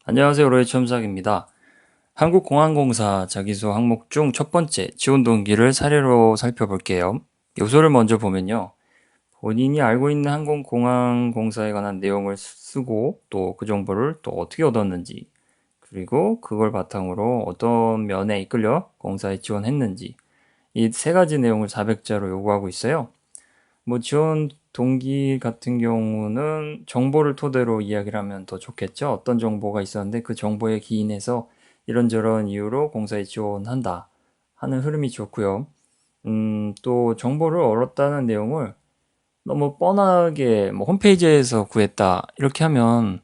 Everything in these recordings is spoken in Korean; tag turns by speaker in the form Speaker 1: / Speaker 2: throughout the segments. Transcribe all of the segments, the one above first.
Speaker 1: 안녕하세요. 로이 첨삭입니다. 한국공항공사 자기소 항목 중 첫 번째 지원 동기를 사례로 살펴볼게요. 요소를 먼저 보면요. 본인이 알고 있는 항공공항공사에 관한 내용을 쓰고 또 그 정보를 또 어떻게 얻었는지 그리고 그걸 바탕으로 어떤 면에 이끌려 공사에 지원했는지 이 세 가지 내용을 400자로 요구하고 있어요. 뭐 지원 동기 같은 경우는 정보를 토대로 이야기를 하면 더 좋겠죠. 어떤 정보가 있었는데 그 정보에 기인해서 이런저런 이유로 공사에 지원한다 하는 흐름이 좋고요. 또 정보를 얻었다는 내용을 너무 뻔하게 뭐 홈페이지에서 구했다 이렇게 하면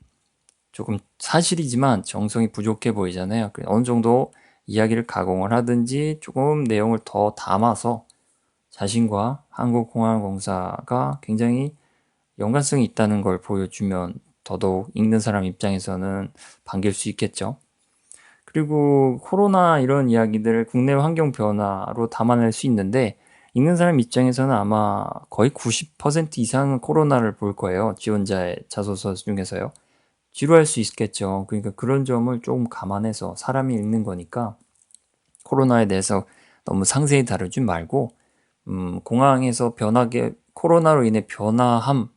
Speaker 1: 조금 사실이지만 정성이 부족해 보이잖아요. 어느 정도 이야기를 가공을 하든지 조금 내용을 더 담아서 자신과 한국공항공사가 굉장히 연관성이 있다는 걸 보여주면 더더욱 읽는 사람 입장에서는 반길 수 있겠죠. 그리고 코로나 이런 이야기들을 국내 환경 변화로 담아낼 수 있는데 읽는 사람 입장에서는 아마 거의 90% 이상은 코로나를 볼 거예요. 지원자의 자소서 중에서요. 지루할 수 있겠죠. 그러니까 그런 점을 조금 감안해서 사람이 읽는 거니까 코로나에 대해서 너무 상세히 다루지 말고 공항에서 변하게 코로나로 인해 변화함,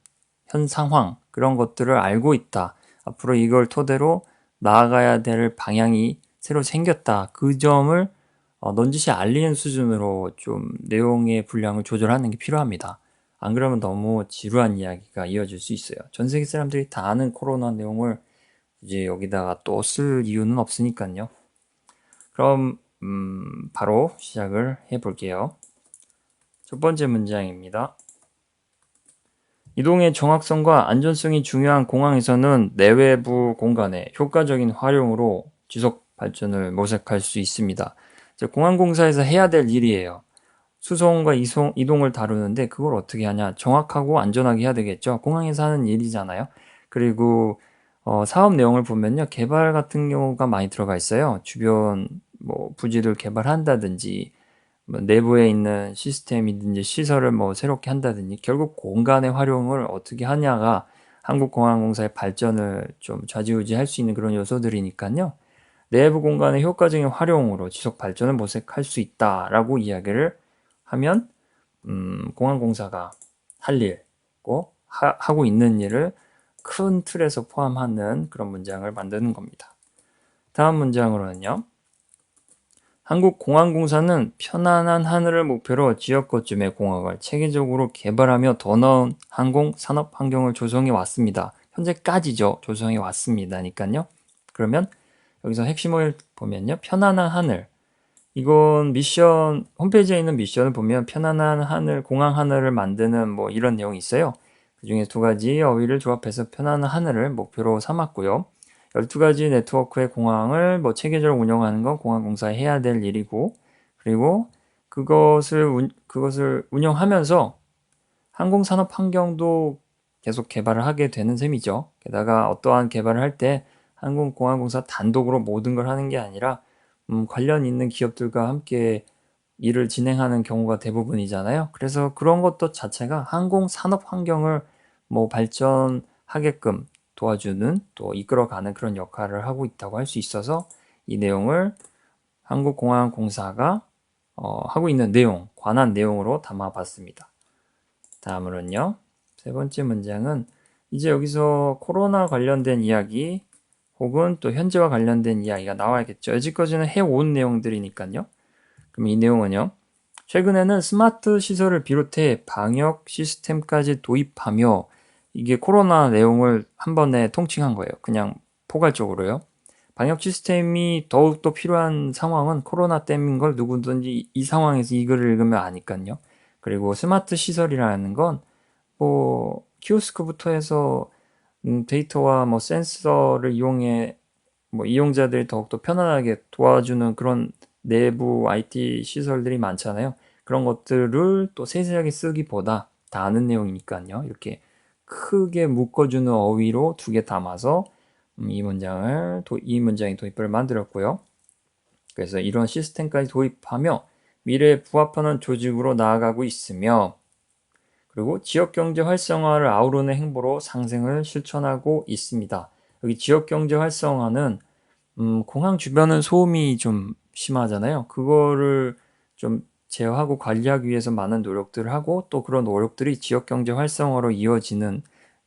Speaker 1: 현 상황 그런 것들을 알고 있다. 앞으로 이걸 토대로 나아가야 될 방향이 새로 생겼다. 그 점을 넌지시 알리는 수준으로 좀 내용의 분량을 조절하는 게 필요합니다. 안 그러면 너무 지루한 이야기가 이어질 수 있어요. 전 세계 사람들이 다 아는 코로나 내용을 이제 여기다가 또 쓸 이유는 없으니까요. 그럼 바로 시작을 해볼게요. 첫 번째 문장입니다. 이동의 정확성과 안전성이 중요한 공항에서는 내외부 공간의 효과적인 활용으로 지속 발전을 모색할 수 있습니다. 공항공사에서 해야 될 일이에요. 수송과 이동을 다루는데 그걸 어떻게 하냐? 정확하고 안전하게 해야 되겠죠. 공항에서 하는 일이잖아요. 그리고 사업 내용을 보면요. 개발 같은 경우가 많이 들어가 있어요. 주변 뭐 부지를 개발한다든지 뭐 내부에 있는 시스템이든지 시설을 뭐 새롭게 한다든지 결국 공간의 활용을 어떻게 하냐가 한국공항공사의 발전을 좀 좌지우지할 수 있는 그런 요소들이니까요. 내부 공간의 효과적인 활용으로 지속 발전을 모색할 수 있다라고 이야기를 하면 공항공사가 할 일고 하고 있는 일을 큰 틀에서 포함하는 그런 문장을 만드는 겁니다. 다음 문장으로는요. 한국공항공사는 편안한 하늘을 목표로 지역 거점의 공항을 체계적으로 개발하며 더 나은 항공 산업 환경을 조성해 왔습니다. 현재까지죠. 조성해 왔습니다니까요. 그러면 여기서 핵심을 보면요. 편안한 하늘. 이건 미션 홈페이지에 있는 미션을 보면 편안한 하늘, 공항 하늘을 만드는 뭐 이런 내용이 있어요. 그중에 두 가지 어휘를 조합해서 편안한 하늘을 목표로 삼았고요. 12가지 네트워크의 공항을 뭐 체계적으로 운영하는 건 공항공사에 해야 될 일이고, 그리고 그것을 운영하면서 항공산업 환경도 계속 개발을 하게 되는 셈이죠. 게다가 어떠한 개발을 할 때 항공공항공사 단독으로 모든 걸 하는 게 아니라 관련 있는 기업들과 함께 일을 진행하는 경우가 대부분이잖아요. 그래서 그런 것도 자체가 항공산업 환경을 뭐 발전하게끔 도와주는 또 이끌어가는 그런 역할을 하고 있다고 할 수 있어서 이 내용을 한국공항공사가 하고 있는 내용, 관한 내용으로 담아봤습니다. 다음으로는요. 세 번째 문장은 이제 여기서 코로나 관련된 이야기 혹은 또 현재와 관련된 이야기가 나와야겠죠. 여지까지는 해온 내용들이니까요. 그럼 이 내용은요. 최근에는 스마트 시설을 비롯해 방역 시스템까지 도입하며 이게 코로나 내용을 한 번에 통칭한 거예요. 그냥 포괄적으로요. 방역 시스템이 더욱더 필요한 상황은 코로나 때문인 걸 누구든지 이 상황에서 이 글을 읽으면 아니까요. 그리고 스마트 시설이라는 건 뭐 키오스크부터 해서 데이터와 뭐 센서를 이용해 뭐 이용자들이 더욱더 편안하게 도와주는 그런 내부 IT 시설들이 많잖아요. 그런 것들을 또 세세하게 쓰기보다 다 아는 내용이니까요. 이렇게 크게 묶어주는 어휘로 두 개 담아서 이 문장의 도입부를 만들었고요. 그래서 이런 시스템까지 도입하며 미래에 부합하는 조직으로 나아가고 있으며 그리고 지역경제 활성화를 아우르는 행보로 상생을 실천하고 있습니다. 여기 지역경제 활성화는 공항 주변은 소음이 좀 심하잖아요. 그거를 좀 제어하고 관리하기 위해서 많은 노력들을 하고 또 그런 노력들이 지역경제 활성화로 이어지는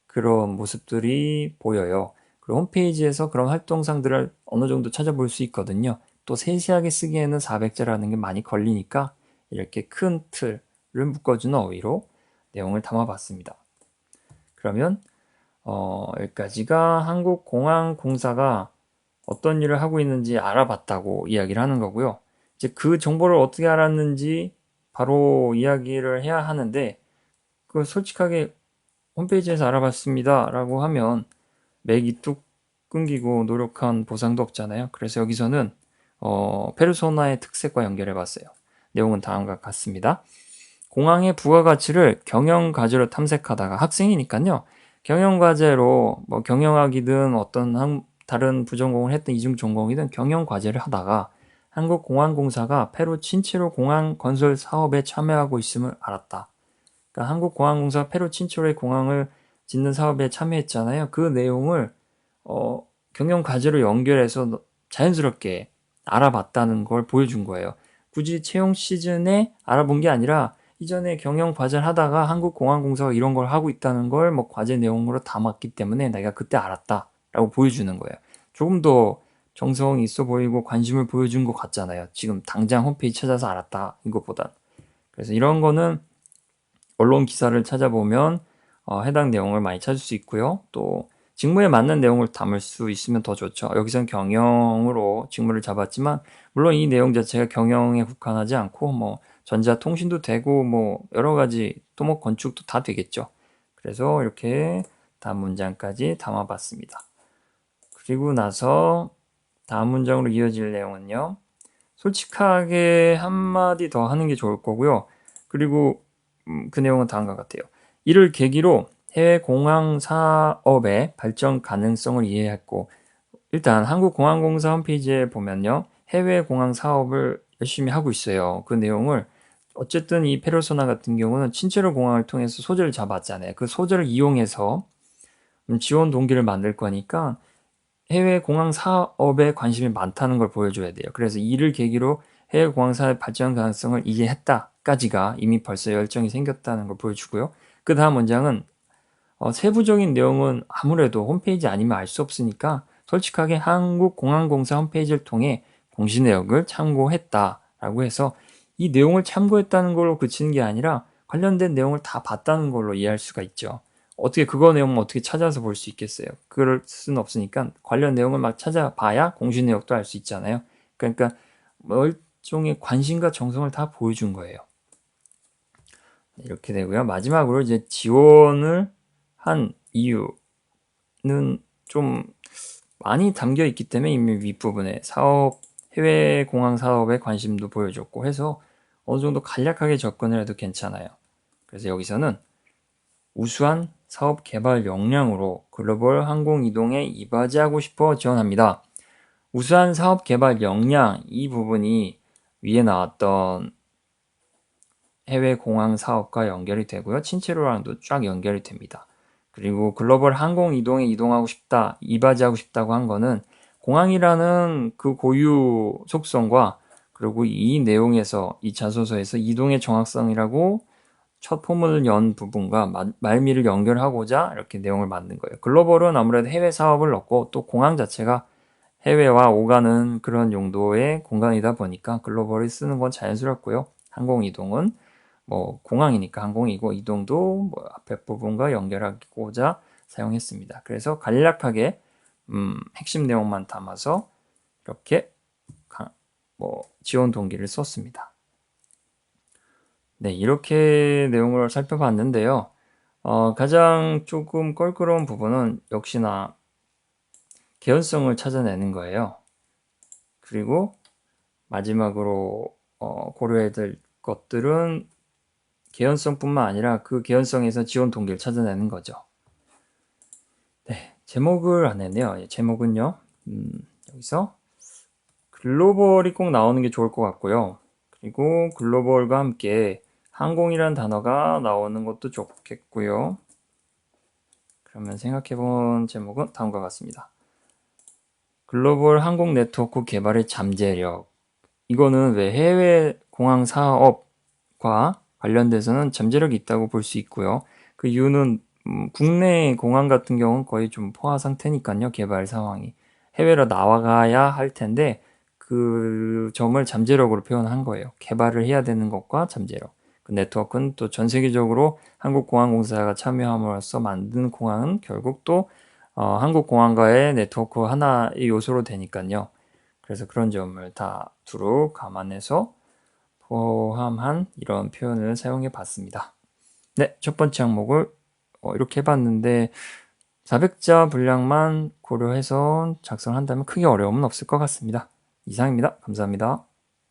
Speaker 1: 그런 모습들이 보여요. 그리고 홈페이지에서 그런 활동상들을 어느 정도 찾아볼 수 있거든요. 또 세세하게 쓰기에는 400자라는 게 많이 걸리니까 이렇게 큰 틀을 묶어주는 어휘로 내용을 담아봤습니다. 그러면 여기까지가 한국공항공사가 어떤 일을 하고 있는지 알아봤다고 이야기를 하는 거고요. 이제 그 정보를 어떻게 알았는지 바로 이야기를 해야 하는데, 그 솔직하게 홈페이지에서 알아봤습니다 라고 하면 맥이 뚝 끊기고 노력한 보상도 없잖아요. 그래서 여기서는 페르소나의 특색과 연결해 봤어요. 내용은 다음과 같습니다. 공항의 부가가치를 경영과제로 탐색하다가, 학생이니까요, 경영과제로 뭐 경영학이든 어떤 다른 부전공을 했든 이중전공이든 경영과제를 하다가 한국공항공사가 페루 친체로 공항 건설 사업에 참여하고 있음을 알았다. 그러니까 한국공항공사 페루 친체로의 공항을 짓는 사업에 참여했잖아요. 그 내용을 경영과제로 연결해서 자연스럽게 알아봤다는 걸 보여준 거예요. 굳이 채용 시즌에 알아본 게 아니라 이전에 경영 과제를 하다가 한국공항공사가 이런 걸 하고 있다는 걸 뭐 과제 내용으로 담았기 때문에 내가 그때 알았다라고 보여주는 거예요. 조금 더 정성이 있어 보이고 관심을 보여준 것 같잖아요. 지금 당장 홈페이지 찾아서 알았다 이것보다. 그래서 이런 거는 언론 기사를 찾아보면 해당 내용을 많이 찾을 수 있고요. 또 직무에 맞는 내용을 담을 수 있으면 더 좋죠. 여기선 경영으로 직무를 잡았지만 물론 이 내용 자체가 경영에 국한하지 않고 뭐 전자통신도 되고 뭐 여러 가지 토목 건축도 다 되겠죠. 그래서 이렇게 다음 문장까지 담아봤습니다. 그리고 나서 다음 문장으로 이어질 내용은요. 솔직하게 한마디 더 하는 게 좋을 거고요. 그리고 그 내용은 다음과 같아요. 이를 계기로 해외 공항 사업의 발전 가능성을 이해했고, 일단 한국공항공사 홈페이지에 보면요, 해외 공항 사업을 열심히 하고 있어요. 그 내용을 어쨌든 이 페르소나 같은 경우는 친체로 공항을 통해서 소재를 잡았잖아요. 그 소재를 이용해서 지원 동기를 만들 거니까 해외 공항 사업에 관심이 많다는 걸 보여줘야 돼요. 그래서 이를 계기로 해외 공항 사업 발전 가능성을 이해했다까지가 이미 벌써 열정이 생겼다는 걸 보여주고요. 그 다음 문장은 세부적인 내용은 아무래도 홈페이지 아니면 알 수 없으니까 솔직하게 한국공항공사 홈페이지를 통해 공시 내역을 참고했다라고 해서 이 내용을 참고했다는 걸로 그치는 게 아니라 관련된 내용을 다 봤다는 걸로 이해할 수가 있죠. 어떻게 그거 내용을 어떻게 찾아서 볼 수 있겠어요? 그럴 수는 없으니까 관련 내용을 막 찾아봐야 공시 내역도 알 수 있잖아요. 그러니까 뭐 일종의 관심과 정성을 다 보여준 거예요. 이렇게 되고요. 마지막으로 이제 지원을 한 이유는 좀 많이 담겨 있기 때문에 이미 윗부분에 해외 공항 사업에 관심도 보여줬고 해서 어느 정도 간략하게 접근을 해도 괜찮아요. 그래서 여기서는 우수한 사업 개발 역량으로 글로벌 항공 이동에 이바지하고 싶어 지원합니다. 우수한 사업 개발 역량, 이 부분이 위에 나왔던 해외 공항 사업과 연결이 되고요. 친체로랑도 쫙 연결이 됩니다. 그리고 글로벌 항공 이동에 이동하고 싶다, 이바지하고 싶다고 한 거는 공항이라는 그 고유 속성과 그리고 이 내용에서 이 자소서에서 이동의 정확성이라고 첫 포문을 연 부분과 말미를 연결하고자 이렇게 내용을 만든 거예요. 글로벌은 아무래도 해외 사업을 넣고 또 공항 자체가 해외와 오가는 그런 용도의 공간이다 보니까 글로벌을 쓰는 건 자연스럽고요. 항공이동은 뭐 공항이니까 항공이고 이동도 뭐 앞에 부분과 연결하고자 사용했습니다. 그래서 간략하게 핵심 내용만 담아서 이렇게 뭐 지원 동기를 썼습니다. 네, 이렇게 내용을 살펴봤는데요. 가장 조금 껄끄러운 부분은 역시나 개연성을 찾아내는 거예요. 그리고 마지막으로 고려해야 될 것들은 개연성뿐만 아니라 그 개연성에서 지원 동기를 찾아내는 거죠. 네, 제목을 안 했네요. 제목은요. 여기서 글로벌이 꼭 나오는 게 좋을 것 같고요. 그리고 글로벌과 함께 항공이란 단어가 나오는 것도 좋겠고요. 그러면 생각해본 제목은 다음과 같습니다. 글로벌 항공 네트워크 개발의 잠재력. 이거는 왜 해외 공항 사업과 관련돼서는 잠재력이 있다고 볼 수 있고요. 그 이유는 국내 공항 같은 경우는 거의 좀 포화 상태니까요. 개발 상황이. 해외로 나와가야 할 텐데 그 점을 잠재력으로 표현한 거예요. 개발을 해야 되는 것과 잠재력. 그 네트워크는 또 전 세계적으로 한국공항공사가 참여함으로써 만든 공항은 결국 또 한국공항과의 네트워크 하나의 요소로 되니까요. 그래서 그런 점을 다 두루 감안해서 포함한 이런 표현을 사용해 봤습니다. 네, 첫 번째 항목을 이렇게 해봤는데 400자 분량만 고려해서 작성한다면 크게 어려움은 없을 것 같습니다. 이상입니다. 감사합니다.